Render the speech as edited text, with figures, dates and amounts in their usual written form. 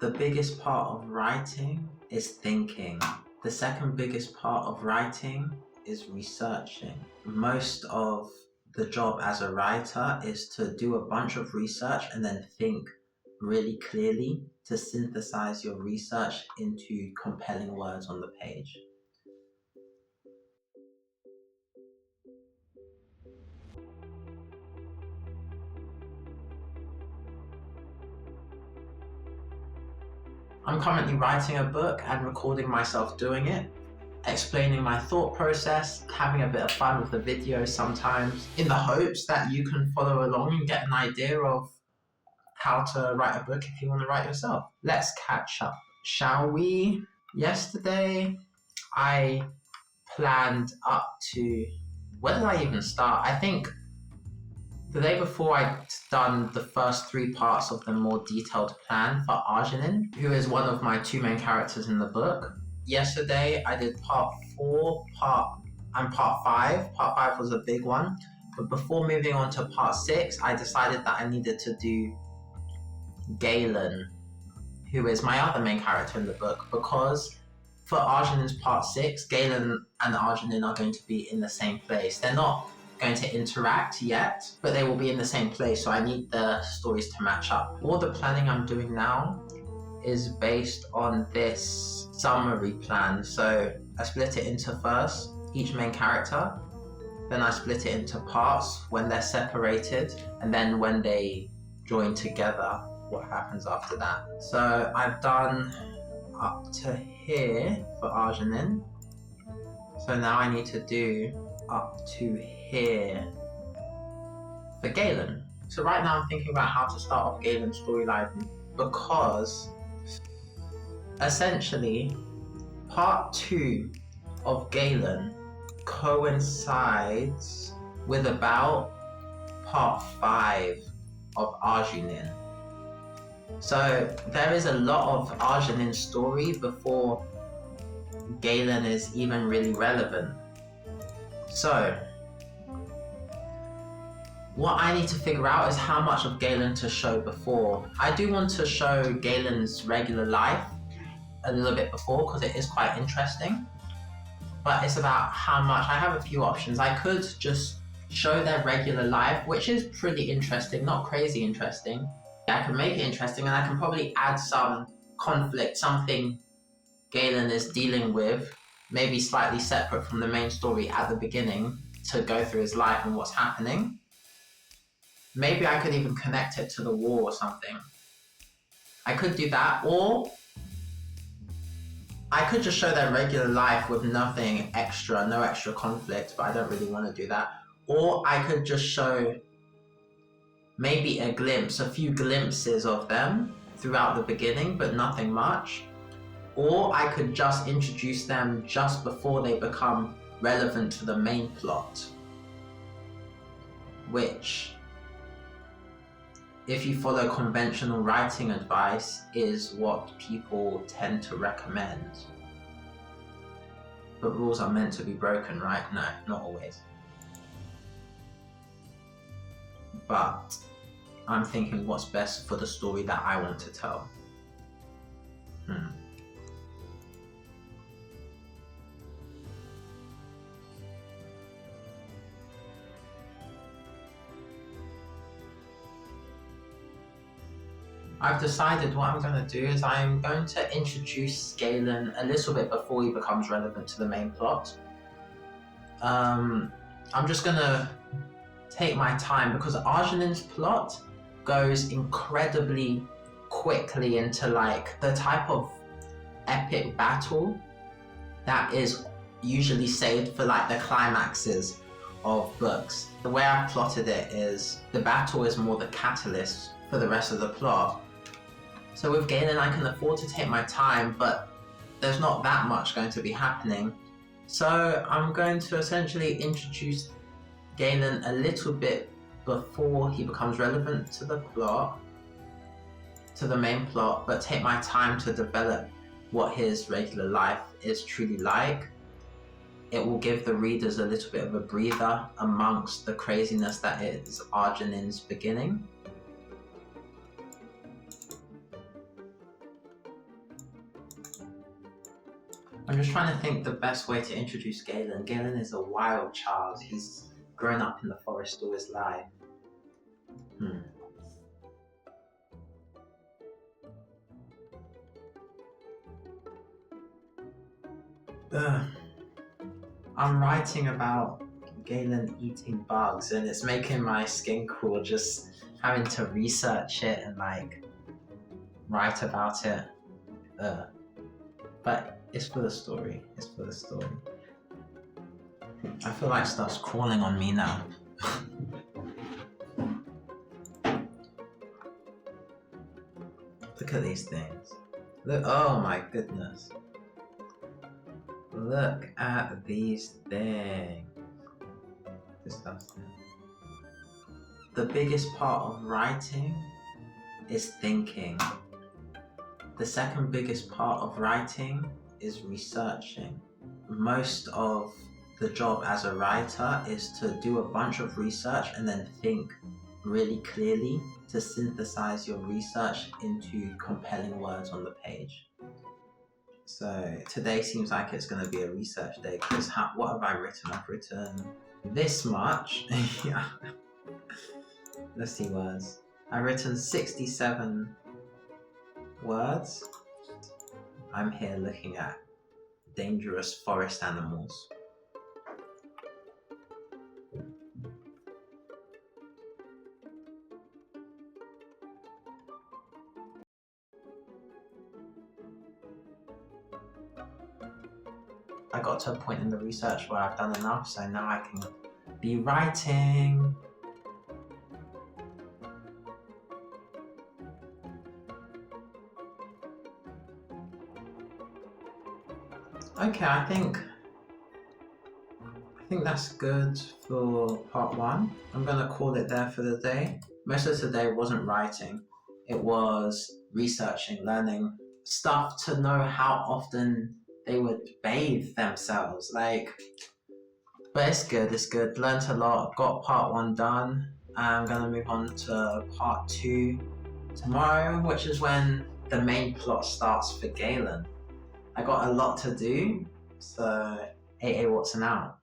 The biggest part of writing is thinking. The second biggest part of writing is researching. Most of the job as a writer is to do a bunch of research and then think really clearly to synthesize your research into compelling words on the page. I'm currently writing a book and recording myself doing it, explaining my thought process, having a bit of fun with the videos sometimes, in the hopes that you can follow along and get an idea of how to write a book if you want to write yourself. Let's catch up, shall we? Yesterday, I planned up to... Where did I even start? I think the day before I'd done the first 3 parts of the more detailed plan for Arjunin, who is one of my 2 main characters in the book. Yesterday I did part 4, part 5. Part 5 was a big one. But before moving on to part 6, I decided that I needed to do Galen, who is my other main character in the book, because for Arjunin's part 6, Galen and Arjunin are going to be in the same place. They're not going to interact yet, but they will be in the same place, so I need the stories to match up. All the planning I'm doing now is based on this summary plan. So I split it into first, each main character, then I split it into parts when they're separated, and then when they join together, what happens after that. So I've done up to here for Arjunin, so now I need to do up to here for Galen. So right now I'm thinking about how to start off Galen's storyline, because essentially part 2 of Galen coincides with about part 5 of Arjunin. So there is a lot of Arjunin's story before Galen is even really relevant. So what I need to figure out is how much of Galen to show before. I do want to show Galen's regular life a little bit before, because it is quite interesting, but it's about how much. I have a few options. I could just show their regular life, which is pretty interesting, not crazy interesting. I can make it interesting, and I can probably add some conflict, something Galen is dealing with, maybe slightly separate from the main story at the beginning, to go through his life and what's happening. Maybe I could even connect it to the war or something. I could do that, or I could just show their regular life with nothing extra, no extra conflict, but I don't really want to do that. Or I could just show maybe a glimpse, a few glimpses of them throughout the beginning, but nothing much. Or I could just introduce them just before they become relevant to the main plot, which, if you follow conventional writing advice, is what people tend to recommend. But rules are meant to be broken, right? No, not always. But I'm thinking what's best for the story that I want to tell. I've decided what I'm going to do is I'm going to introduce Galen a little bit before he becomes relevant to the main plot. I'm just going to take my time, because Arjunin's plot goes incredibly quickly into like the type of epic battle that is usually saved for like the climaxes of books. The way I've plotted it is the battle is more the catalyst for the rest of the plot. So with Galen I can afford to take my time, but there's not that much going to be happening. So I'm going to essentially introduce Galen a little bit before he becomes relevant to the plot, to the main plot, but take my time to develop what his regular life is truly like. It will give the readers a little bit of a breather amongst the craziness that is Arjunin's beginning. I'm just trying to think the best way to introduce Galen. Galen is a wild child. He's grown up in the forest all his life. I'm writing about Galen eating bugs and it's making my skin crawl just having to research it and like write about it. But it's for the story. It's for the story. I feel like stuff's crawling on me now. Look at these things. Look, oh my goodness. Look at these things. This stuff's there. The biggest part of writing is thinking. The second biggest part of writing is researching. Most of the job as a writer is to do a bunch of research and then think really clearly to synthesize your research into compelling words on the page. So today seems like it's going to be a research day because what have I written? I've written this much. Yeah. Let's see words. I've written 67 words. I'm here looking at dangerous forest animals. I got to a point in the research where I've done enough, so now I can be writing. Okay, I think that's good for part one. I'm gonna call it there for the day. Most of today wasn't writing. It was researching, learning stuff to know how often they would bathe themselves. But it's good. Learned a lot, got part one done. I'm gonna move on to part two tomorrow, which is when the main plot starts for Galen. I got a lot to do, so AA Watson out.